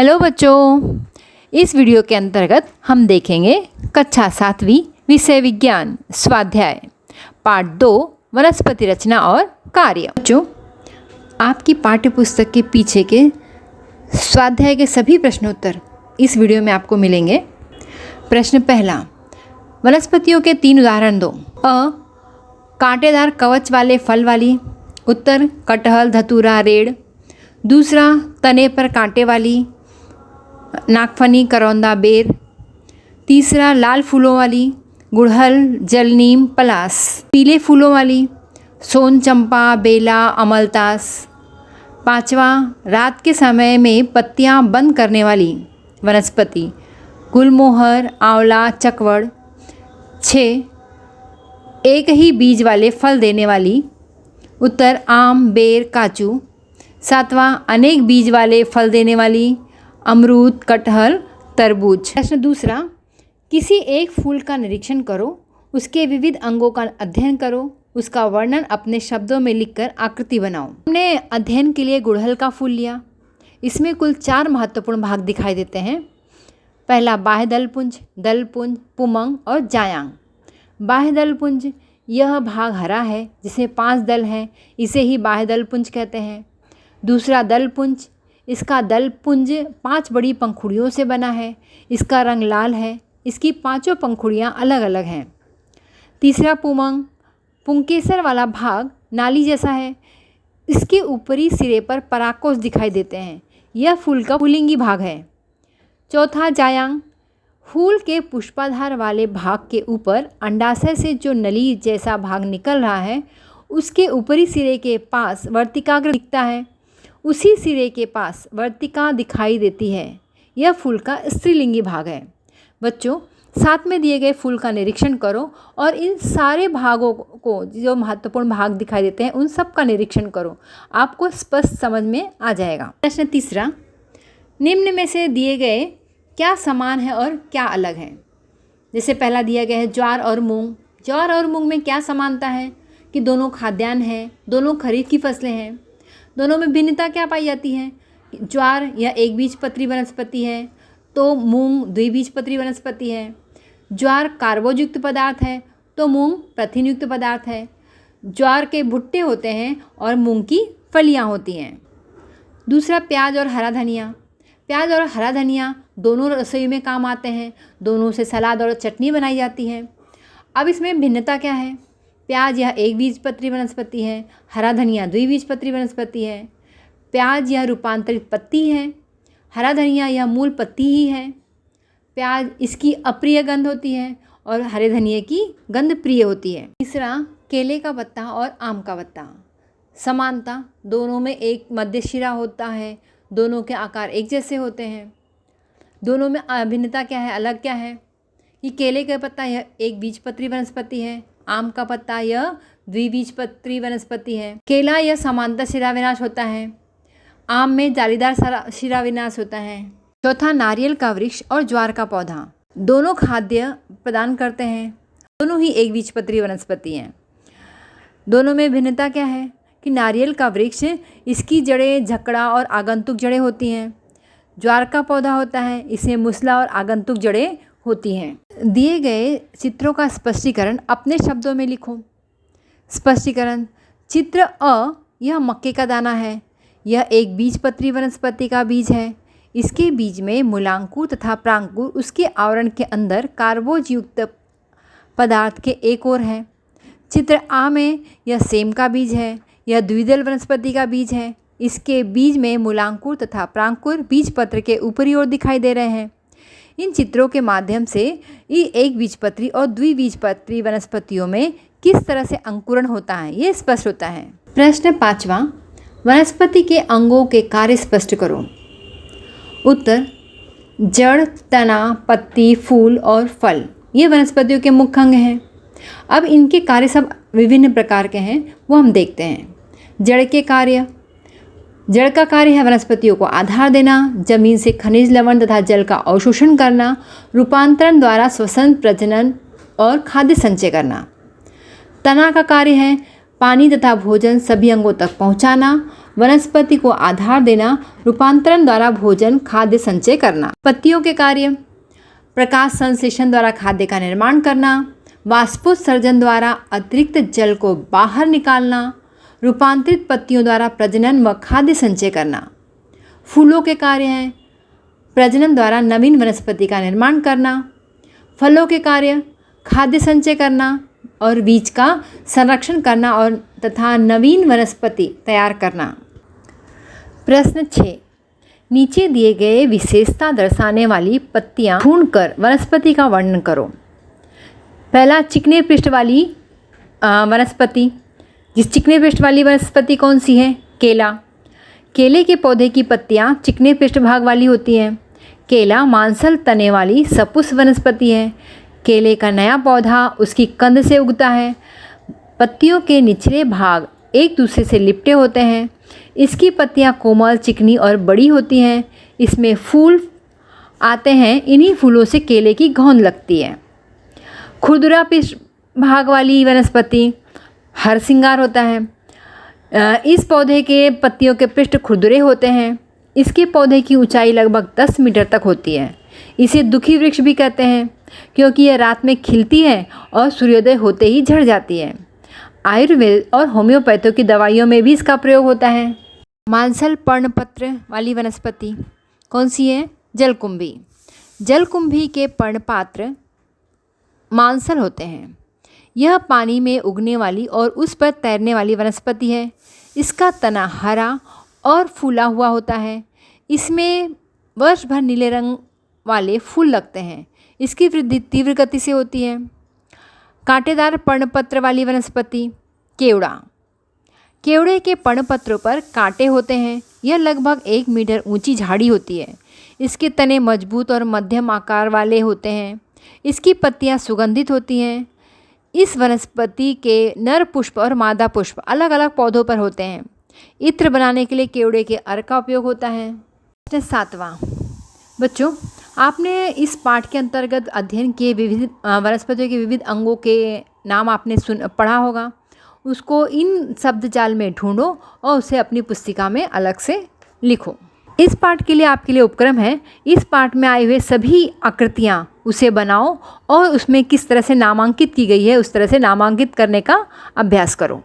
Hello बच्चों, इस video के अंतर्गत हम देखेंगे कक्षा 7वीं विषय विज्ञान स्वाध्याय पार्ट 2 वनस्पति रचना और कार्य। बच्चों, आपकी पाठ्यपुस्तक के पीछे के स्वाध्याय के सभी प्रश्नोत्तर इस वीडियो में आपको मिलेंगे। प्रश्न पहला, वनस्पतियों के 3 उदाहरण दो। अ, कांटेदार कवच वाले फल वाली। उत्तर, कटहल, धतूरा, रेड़। दूसरा, तने पर कांटे वाली, नागफनी, करौंदा, बेर। तीसरा, लाल फूलों वाली, गुड़हल, जलनीम, पलास। पीले फूलों वाली, सोन चंपा, बेला, अमलतास। पांचवा, रात के समय में पत्तियां बंद करने वाली वनस्पति, गुलमोहर, आंवला, चकवड़। 6, एक ही बीज वाले फल देने वाली। उत्तर, आम, बेर, काजू। 7वां, अनेक बीज वाले फल देने वाली, अमरूद, कटहल, तरबूज। प्रश्न दूसरा, किसी एक फूल का निरीक्षण करो, उसके विविध अंगों का अध्ययन करो, उसका वर्णन अपने शब्दों में लिखकर आकृति बनाओ। हमने अध्ययन के लिए गुड़हल का फूल लिया। इसमें कुल 4 महत्वपूर्ण भाग दिखाई देते हैं। पहला, बाह्य दलपुंज, दलपुंज, पुमंग और जायांग। बाह्य दलपुंज, यह भाग हरा है जिसमें 5 दल हैं, इसे ही बाह्य दलपुंज कहते हैं। दूसरा, दलपुंज, इसका दलपुंज 5 बड़ी पंखुड़ियों से बना है, इसका रंग लाल है, इसकी 5 पंखुड़ियाँ अलग अलग हैं। तीसरा, पुमंग, पुंकेसर वाला भाग नाली जैसा है, इसके ऊपरी सिरे पर परागकोश दिखाई देते हैं, यह फूल का पुल्लिंगी भाग है। चौथा, जायांग, फूल के पुष्पाधार वाले भाग के ऊपर अंडाशय से जो नली जैसा भाग निकल रहा है, उसके ऊपरी सिरे के पास वर्तिकाग्र दिखता है, उसी सिरे के पास वर्तिका दिखाई देती है, यह फूल का स्त्रीलिंगी भाग है। बच्चों, साथ में दिए गए फूल का निरीक्षण करो और इन सारे भागों को, जो महत्वपूर्ण भाग दिखाई देते हैं, उन सब का निरीक्षण करो, आपको स्पष्ट समझ में आ जाएगा। प्रश्न तीसरा, निम्न में से दिए गए क्या समान है और क्या अलग है। जैसे पहला दिया गया है ज्वार और मूंग। ज्वार और मूंग में क्या समानता है कि दोनों खाद्यान्न हैं, दोनों खरीफ की फसलें हैं। दोनों में भिन्नता क्या पाई जाती है? ज्वार यह एक बीजपत्री वनस्पति है, तो मूंग द्विबीजपत्री वनस्पति है। ज्वार कार्बोयुक्त पदार्थ है, तो मूंग प्रथिनयुक्त पदार्थ है। ज्वार के भुट्टे होते हैं और मूंग की फलियां होती हैं। दूसरा, प्याज और हरा धनिया। प्याज और हरा धनिया दोनों रसोई में काम आते हैं, दोनों से सलाद और चटनी बनाई जाती है। अब इसमें भिन्नता क्या है? प्याज यह एक बीजपत्री वनस्पति है, हरा धनिया द्विबीजपत्री वनस्पति है। प्याज यह रूपांतरित पत्ती है, हरा धनिया यह मूल पत्ती ही है। प्याज इसकी अप्रिय गंध होती है और हरे धनिये की गंध प्रिय होती है। तीसरा, केले का पत्ता और आम का पत्ता। समानता, दोनों में एक मध्य शिरा होता है, दोनों के आकार एक जैसे होते हैं। दोनों में भिन्नता क्या है, अलग क्या है कि केले का पत्ता यह एक बीजपत्री वनस्पति है, आम का पत्ता यह द्विबीजपत्री वनस्पति है। केला यह समांतर शिराविन्यास होता है, आम में जालीदार शिराविन्यास होता है। चौथा, नारियल का वृक्ष और ज्वार का पौधा। दोनों खाद्य प्रदान करते हैं, दोनों ही एक बीजपत्री वनस्पति हैं। दोनों में भिन्नता क्या है कि नारियल का वृक्ष, इसकी जड़ें झकड़ा और आगंतुक जड़ें होती हैं। ज्वार का पौधा होता है, इसमें मुसला और आगंतुक जड़ें होती हैं। दिए गए चित्रों का स्पष्टीकरण अपने शब्दों में लिखो। स्पष्टीकरण, चित्र अ, यह मक्के का दाना है, यह एक बीजपत्री वनस्पति का बीज है। इसके बीज में मूलांकुर तथा प्रांकुर उसके आवरण के अंदर कार्बोयुक्त पदार्थ के एक ओर है। चित्र आ में यह सेम का बीज है, यह द्विदल वनस्पति का बीज है। इसके बीज में मूलांकुर तथा प्रांकुर बीजपत्र के ऊपरी ओर दिखाई दे रहे हैं। इन चित्रों के माध्यम से एक बीजपत्री और द्विबीजपत्री वनस्पतियों में किस तरह से अंकुरण होता है, ये स्पष्ट होता है। प्रश्न 5वां, वनस्पति के अंगों के कार्य स्पष्ट करो। उत्तर, जड़, तना, पत्ती, फूल और फल ये वनस्पतियों के मुख्य अंग हैं। अब इनके कार्य सब विभिन्न प्रकार के हैं, वो हम देखते हैं। जड़ के कार्य, जड़ का कार्य है वनस्पतियों को आधार देना, जमीन से खनिज लवण तथा जल का अवशोषण करना, रूपांतरण द्वारा श्वसन, प्रजनन और खाद्य संचय करना। तना का कार्य है पानी तथा भोजन सभी अंगों तक पहुंचाना वनस्पति को आधार देना, रूपांतरण द्वारा भोजन खाद्य संचय करना। पत्तियों के कार्य: प्रकाश संश्लेषण द्वारा खाद्य का निर्माण करना, वाष्पोत्सर्जन द्वारा अतिरिक्त जल को बाहर निकालना, रूपांतरित पत्तियों द्वारा प्रजनन व खाद्य संचय करना। फूलों के कार्य हैं प्रजनन द्वारा नवीन वनस्पति का निर्माण करना। फलों के कार्य खाद्य संचय करना और बीज का संरक्षण करना और तथा नवीन वनस्पति तैयार करना। प्रश्न 6, नीचे दिए गए विशेषता दर्शाने वाली पत्तियां ढूंढकर वनस्पति का वर्णन करो। पहला, चिकने पृष्ठ वाली वनस्पति। जिस चिकने पृष्ठ वाली वनस्पति कौन सी है? केला। केले के पौधे की पत्तियां चिकने पृष्ठभाग वाली होती हैं। केला मांसल तने वाली सपुष्प वनस्पति है। केले का नया पौधा उसकी कंद से उगता है। पत्तियों के निचले भाग एक दूसरे से लिपटे होते हैं। इसकी पत्तियां कोमल, चिकनी और बड़ी होती हैं। इसमें फूल आते हैं। इन्हीं फूलों से केले की घौंध लगती है। खुरदुरा पृष्ठ भाग वाली वनस्पति हरसिंगार होता है। इस पौधे के पत्तियों के पृष्ठ खुरदुरे होते हैं। इसके पौधे की ऊंचाई लगभग 10 मीटर तक होती है। इसे दुखी वृक्ष भी कहते हैं क्योंकि यह रात में खिलती है और सूर्योदय होते ही झड़ जाती है। आयुर्वेद और होम्योपैथी की दवाइयों में भी इसका प्रयोग होता है। मांसल पर्णपत्र वाली वनस्पति कौन सी है? जलकुंभी। जलकुंभी के पर्णपात्र मांसल होते हैं। यह पानी में उगने वाली और उस पर तैरने वाली वनस्पति है। इसका तना हरा और फूला हुआ होता है। इसमें वर्ष भर नीले रंग वाले फूल लगते हैं। इसकी वृद्धि तीव्र गति से होती है। कांटेदार पर्णपत्र वाली वनस्पति केवड़ा। केवड़े के पर्णपत्रों पर कांटे होते हैं। यह लगभग 1 मीटर ऊंची झाड़ी होती है। इसके तने मजबूत और मध्यम आकार वाले होते हैं। इसकी पत्तियां सुगंधित होती हैं। इस वनस्पति के नर पुष्प और मादा पुष्प अलग अलग पौधों पर होते हैं। इत्र बनाने के लिए केवड़े के अर्क का उपयोग होता है। 7वां, बच्चों आपने इस पाठ के अंतर्गत अध्ययन किए विविध वनस्पतियों के विविध अंगों के नाम आपने पढ़ा होगा। उसको इन शब्द जाल में ढूंढो और उसे अपनी पुस्तिका में अलग से लिखो। इस पाठ के लिए आपके लिए उपक्रम है, इस पाठ में आए हुए सभी आकृतियाँ उसे बनाओ और उसमें किस तरह से नामांकित की गई है उस तरह से नामांकित करने का अभ्यास करो।